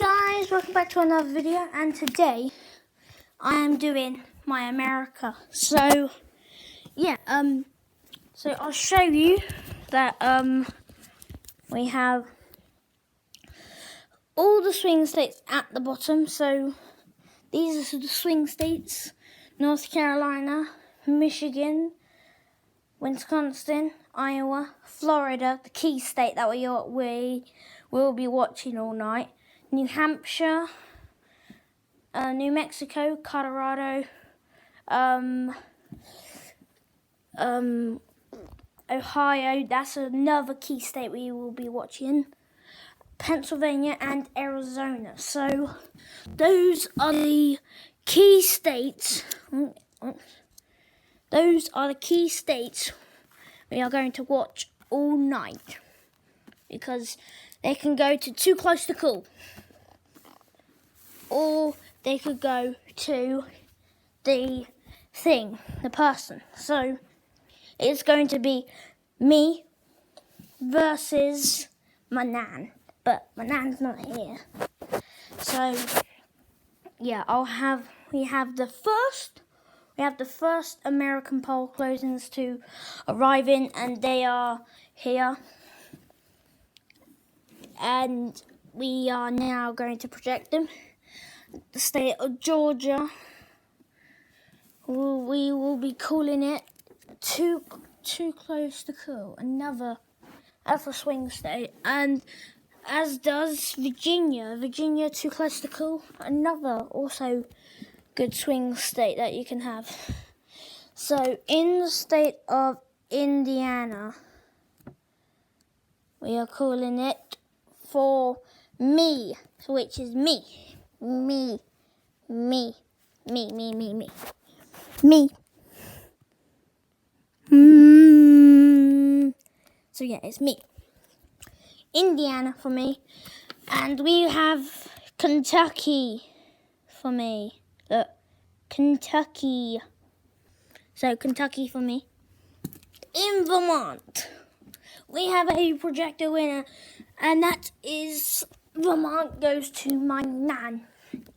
Guys, welcome back to another video, and today I am doing my America. So I'll show you that we have all the swing states at the bottom. So these are the swing states: North Carolina, Michigan, Wisconsin, Iowa, Florida, the key state that we will be watching all night, New Hampshire, New Mexico, Colorado, Ohio, that's another key state we will be watching, Pennsylvania, and Arizona. So those are the key states. Those are the key states we are going to watch all night, because they can go to Too Close to Call, or they could go to the person. So it's going to be me versus Manan, but Manan's not here. So yeah, we have the first American poll closings to arrive in, and they are here. And we are now going to project them. The state of Georgia, we will be calling it Too Close to Call. That's a swing state. And as does Virginia. Virginia, Too Close to Call. Another also good swing state that you can have. So in the state of Indiana, we are calling it For Me, which is me. Me. So yeah, it's me. Indiana for me. And we have Kentucky for me. Look, Kentucky. So Kentucky for me. In Vermont, we have a projector winner, and that is Vermont goes to my nan.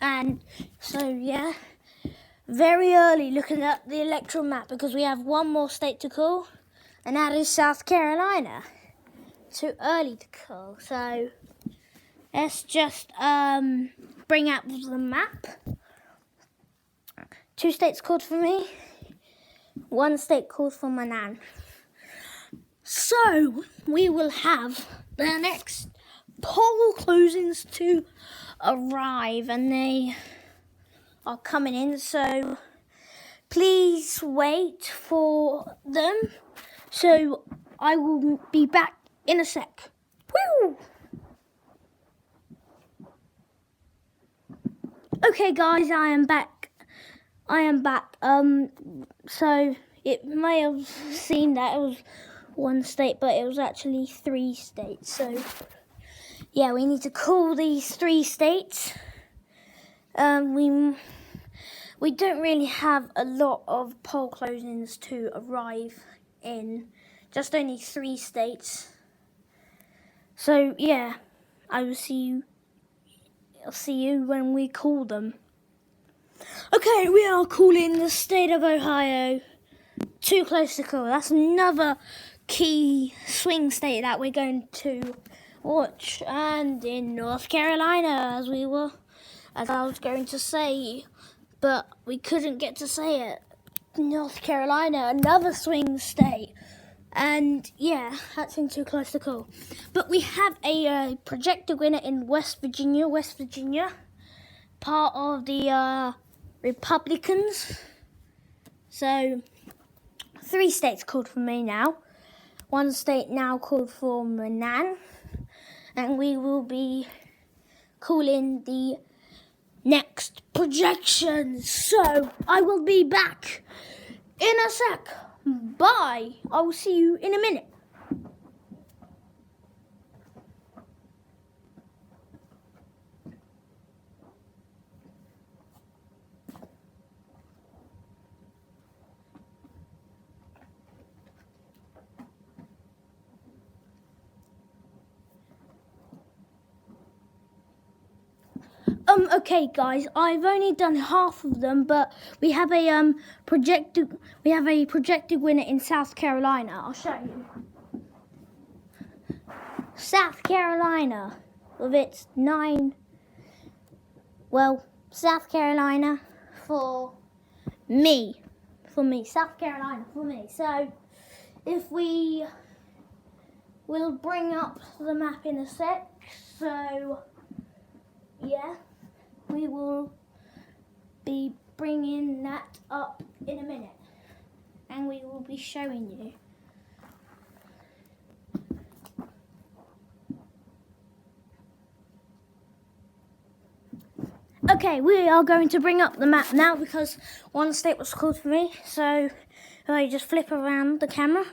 And so yeah, very early looking at the electoral map, because we have one more state to call, and that is South Carolina. Too early to call. So let's just bring up the map. 2 states called for me, 1 state called for my nan. So we will have the next poll closings to arrive, and they are coming in. So please wait for them. So I will be back in a sec. Woo! Okay, guys, I am back. So it may have seemed that it was 1 state, but it was actually 3 states. So yeah, we need to call these 3 states. We don't really have a lot of poll closings to arrive in, just only 3 states. So yeah, I'll see you when we call them. Okay, we are calling the state of Ohio Too Close to Call. That's another key swing state that we're going to watch. And in North Carolina, as I was going to say, but we couldn't get to say it. North Carolina, another swing state. And yeah, that's in Too Close to Call. But we have a projected winner in West Virginia, part of the Republicans. So 3 states called for me now. 1 state now called for Manan. And we will be calling the next projections. So I will be back in a sec. Bye. I will see you in a minute. Okay, guys, I've only done half of them, but we have a projected winner in South Carolina. I'll show you. South Carolina with its 9. Well, South Carolina for me. South Carolina for me. So, if we will bring up the map in a sec. So, yeah, we will be bringing that up in a minute. And we will be showing you. Okay, we are going to bring up the map now because one state was called for me. So if I just flip around the camera,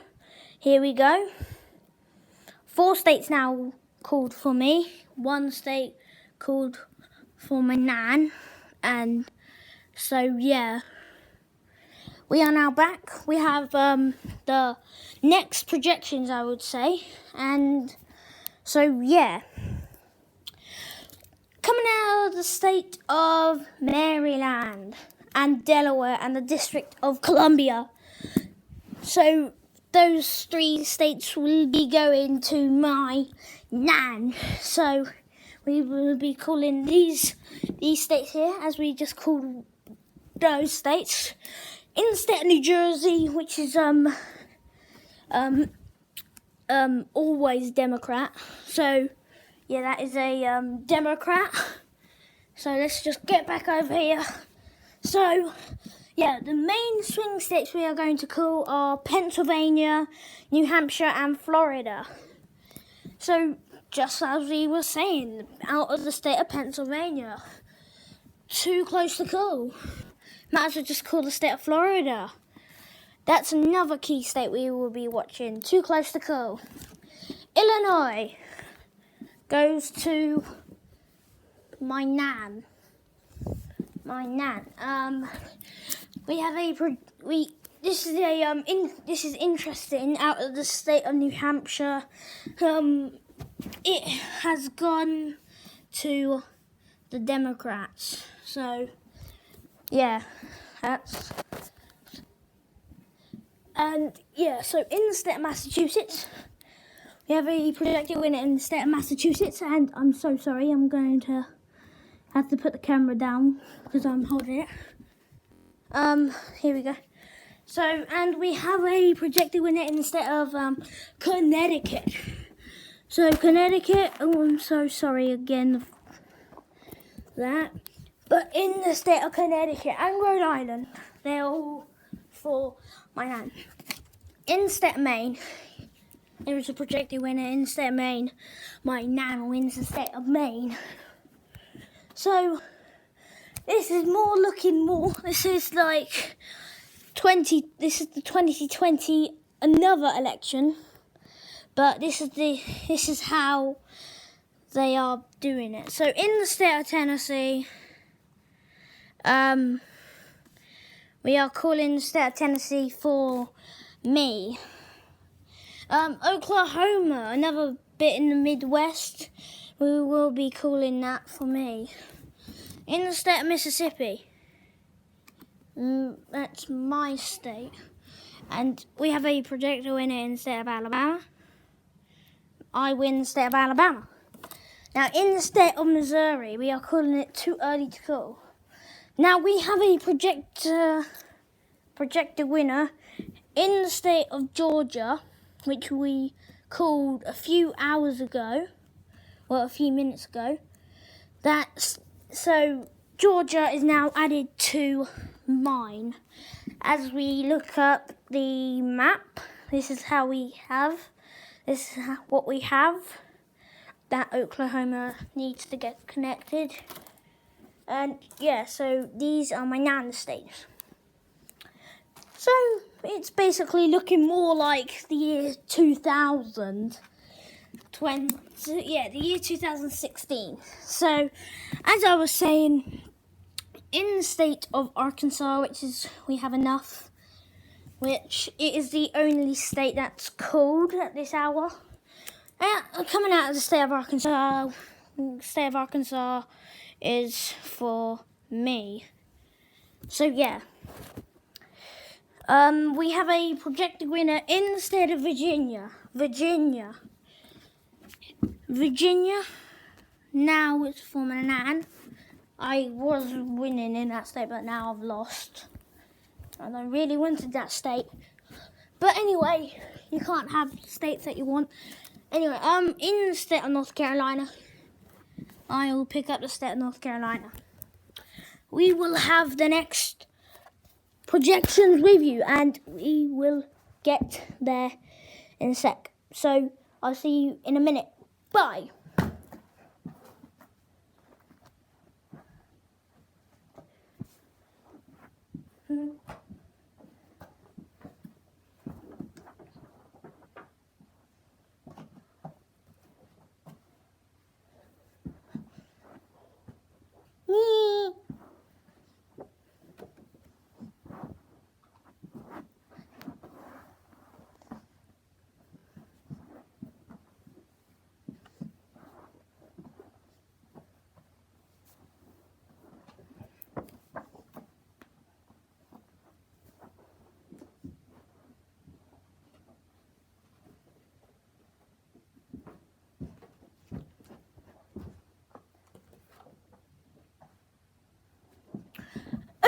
here we go. 4 states now called for me. 1 state called for my nan. And so yeah, we are now back. We have the next projections, I would say. And so yeah. Coming out of the state of Maryland and Delaware and the District of Columbia. So those 3 states will be going to my nan. So we will be calling these states here as we just called those states. In the state of New Jersey, which is always Democrat. So yeah, that is a Democrat. So let's just get back over here. So, yeah, the main swing states we are going to call are Pennsylvania, New Hampshire, and Florida. So, just as we were saying, out of the state of Pennsylvania, too close to call. Might as well just call the state of Florida. That's another key state we will be watching. Too close to call. Illinois goes to my nan. We have this is interesting. Out of the state of New Hampshire, it has gone to the Democrats. So yeah, so in the state of Massachusetts, we have a projected winner in the state of Massachusetts, and I'm so sorry, I'm going to have to put the camera down because I'm holding it. Here we go. So, and we have a projected winner in the state of Connecticut. So, Connecticut, oh, I'm so sorry again for that. But in the state of Connecticut and Rhode Island, they're all for my nan. In the state of Maine, there is a projected winner in the state of Maine. My nan wins the state of Maine. So, this is this is like this is the 2020 another election. But this is how they are doing it. So, in the state of Tennessee, we are calling the state of Tennessee for me. Oklahoma, another bit in the Midwest, we will be calling that for me. In the state of Mississippi, that's my state. And we have a projected winner in the state of Alabama. I win the state of Alabama. Now, in the state of Missouri, we are calling it too early to call. Now, we have a projected winner in the state of Georgia, which we called a few minutes ago. So Georgia is now added to mine. As we look up the map, this is what we have. That Oklahoma needs to get connected. And yeah, so these are my nan states. So it's basically looking more like the year 2000. The year 2016. So, as I was saying, in the state of Arkansas, we have enough, which it is the only state that's cold at this hour. Coming out of the state of Arkansas, state of Arkansas is for me. So yeah. We have a projected winner in the state of Virginia. Virginia. Now it's for Nan. I was winning in that state, but now I've lost. And I really wanted that state. But anyway, you can't have states that you want. Anyway, in the state of North Carolina, I will pick up the state of North Carolina. We will have the next projections with you, and we will get there in a sec. So I'll see you in a minute. Bye.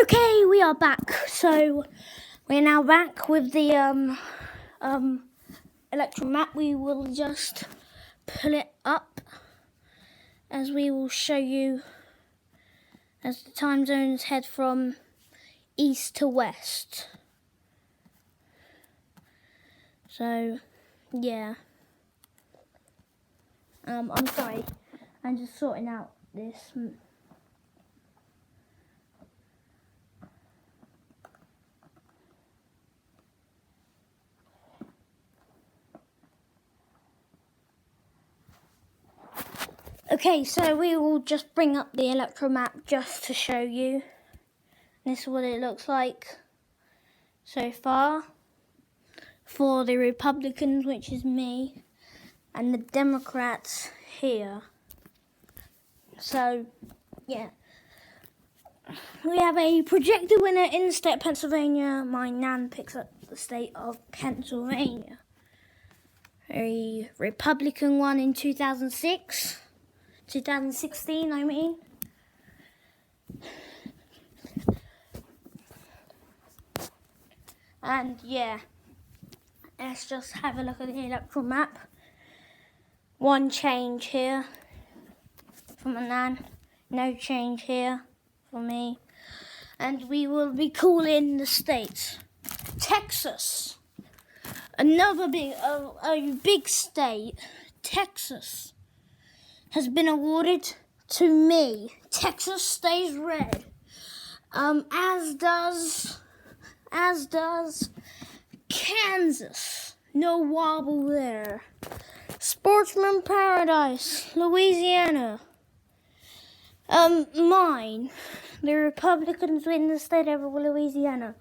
Okay, we are back. So we're now back with the electron map. We will just pull it up as we will show you as the time zones head from east to west. So yeah. I'm sorry. I'm just sorting out this. Okay, so we will just bring up the electro map just to show you. This is what it looks like so far for the Republicans, which is me, and the Democrats here. So, yeah. We have a projected winner in the state of Pennsylvania. My nan picks up the state of Pennsylvania. A Republican one in 2016, I mean. And yeah, let's just have a look at the electoral map. One change here for my nan, no change here for me. And we will be calling the states. Texas, another big state, Texas, has been awarded to me. Texas stays red. As does Kansas. No wobble there. Sportsman Paradise, Louisiana. Mine. The Republicans win the state of Louisiana.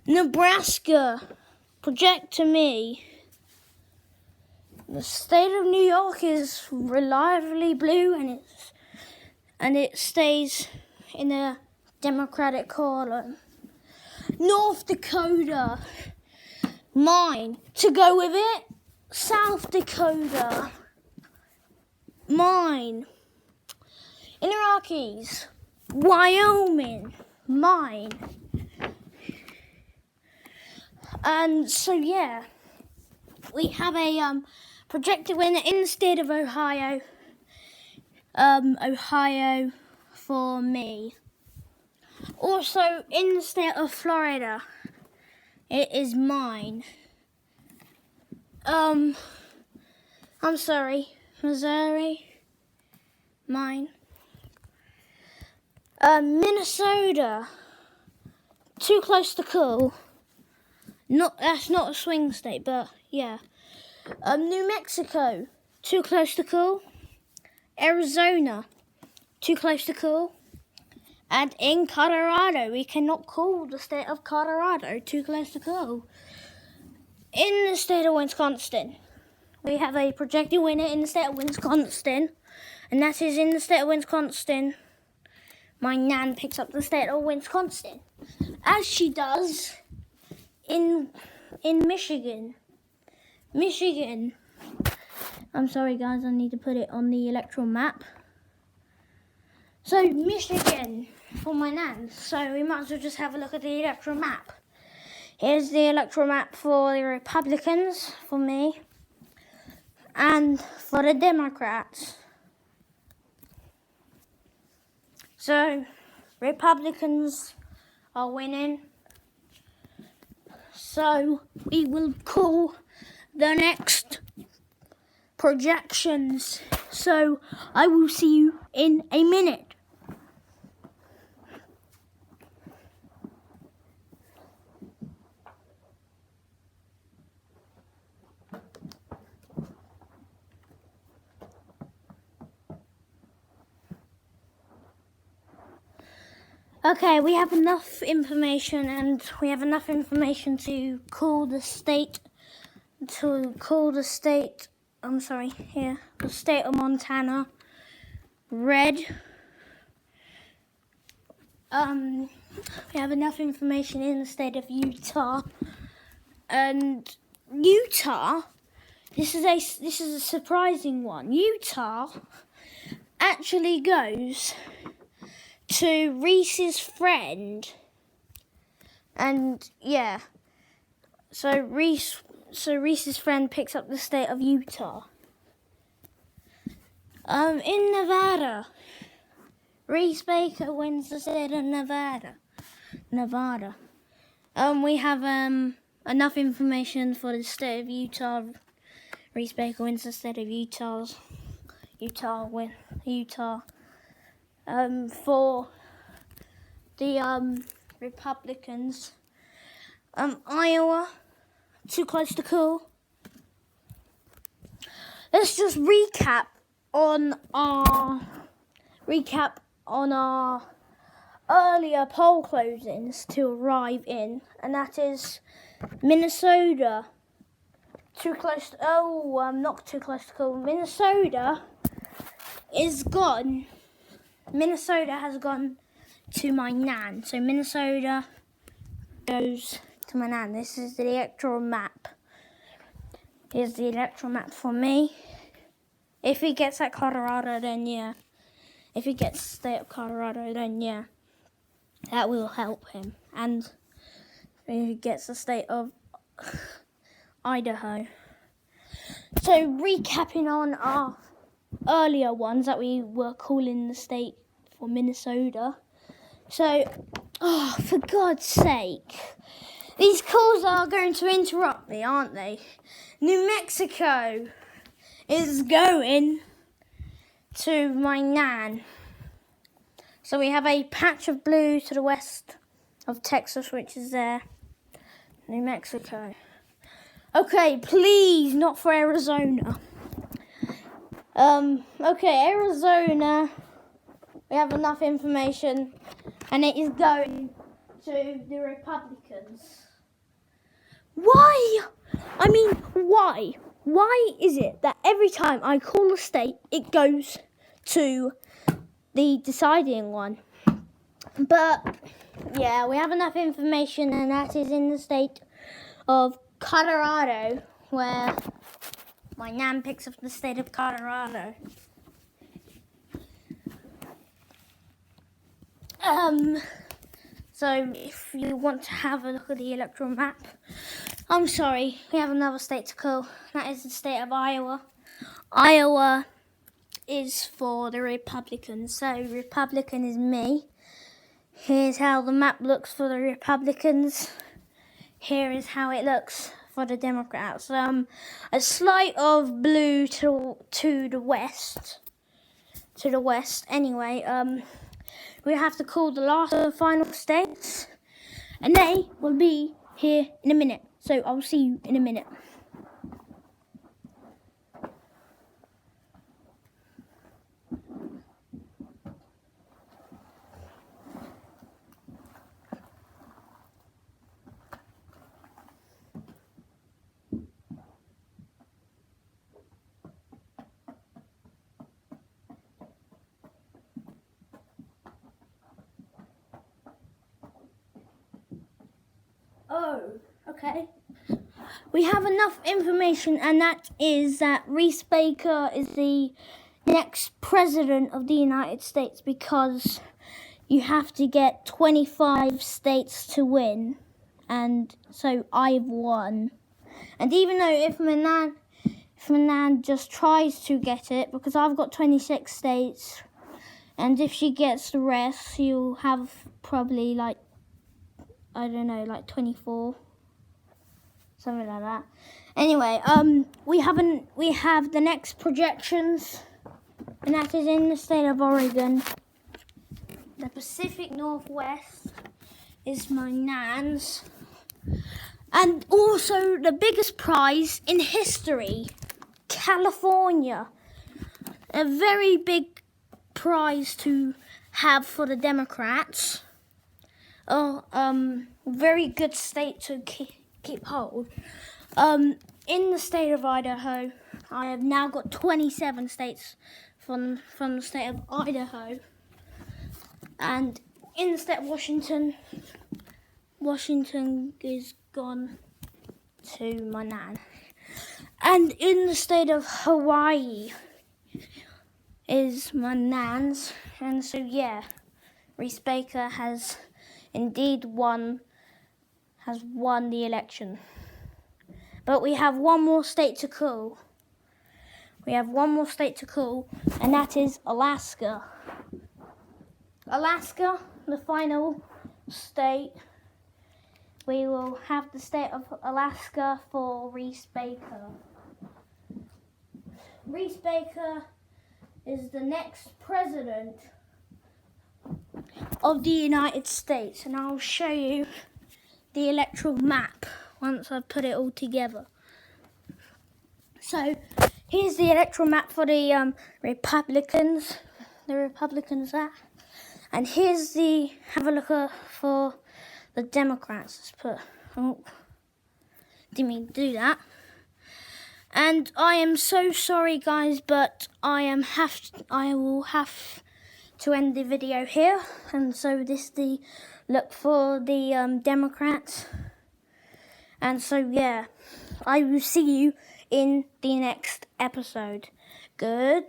Nebraska. Project to me. The state of New York is reliably blue, and it stays in the Democratic column. North Dakota, mine. To go with it, South Dakota, mine. In the Rockies, Wyoming, mine. And so yeah, we have a projected winner in the state of Ohio. Ohio for me. Also in the state of Florida, it is mine. I'm sorry, Missouri, mine. Minnesota, too close to cool. That's not a swing state, but yeah. New Mexico, too close to cool. Arizona, too close to cool. And in Colorado, we cannot call the state of Colorado too close to cool. In the state of Wisconsin, we have a projected winner in the state of Wisconsin, and that is in the state of Wisconsin. My nan picks up the state of Wisconsin, as she does in Michigan. I'm sorry guys, I need to put it on the electoral map. So Michigan for my nan. So we might as well just have a look at the electoral map. Here's the electoral map for the Republicans, for me, and for the Democrats. So Republicans are winning. So we will call the next projections. So I will see you in a minute. Okay, we have enough information, and we have enough information to call the state. The state of Montana red. We have enough information in the state of Utah, and Utah. This is a surprising one. Utah actually goes to Reese's friend, and yeah, so Reese's friend picks up the state of Utah. In Nevada, Reese Baker wins the state of Nevada. We have enough information for the state of Utah. Reese Baker wins the state of Utah. For the Republicans, Iowa, too close to call. Let's just recap on our earlier poll closings to arrive in, and that is Minnesota. Not too close to call. Minnesota is gone. Minnesota has gone to my nan. So Minnesota goes to my nan. This is the electoral map. Here's the electoral map for me. If he gets at Colorado, then yeah. If he gets the state of Colorado, then yeah. That will help him. And if he gets the state of Idaho. So recapping on our earlier ones that we were calling the state for Minnesota. So, for God's sake, these calls are going to interrupt me, aren't they? New Mexico is going to my nan. So we have a patch of blue to the west of Texas, which is there. New Mexico. Okay, please, not for Arizona. Okay, Arizona, we have enough information, and it is going to the Republicans. Why? I mean, why? Why is it that every time I call a state, it goes to the deciding one? But, yeah, we have enough information, and that is in the state of Colorado, where my nan picks up the state of Colorado. So if you want to have a look at the electoral map, I'm sorry, we have another state to call. That is the state of Iowa. Iowa is for the Republicans, so Republican is me. Here's how the map looks for the Republicans. Here is how it looks for the Democrats. A slight of blue to the west. Anyway, we have to call the last and final states, and they will be here in a minute. So I'll see you in a minute. Oh, okay. We have enough information, and that is that Reese Baker is the next president of the United States because you have to get 25 states to win, and so I've won. And even though if Manan just tries to get it, because I've got 26 states, and if she gets the rest, you'll have probably like, I don't know, like 24, something like that. Anyway, we have the next projections, and that is in the state of Oregon. The Pacific Northwest is my nan's. And also the biggest prize in history, California. A very big prize to have for the Democrats. Very good state to keep hold. In the state of Idaho, I have now got 27 states from the state of Idaho. And in the state of Washington is gone to my nan. And in the state of Hawaii is my nan's. And so yeah, Reese Baker has indeed won the election. But we have one more state to call. And that is Alaska. Alaska, the final state. We will have the state of Alaska for Reese Baker. Reese Baker is the next president of the United States, and I'll show you the electoral map once I've put it all together. So here's the electoral map for the Republicans. There. And here's have a look for the Democrats. Didn't mean to do that. And I am so sorry, guys, but I will have to end the video here. And so this is the look for the Democrats. And so yeah, I will see you in the next episode. Goodbye.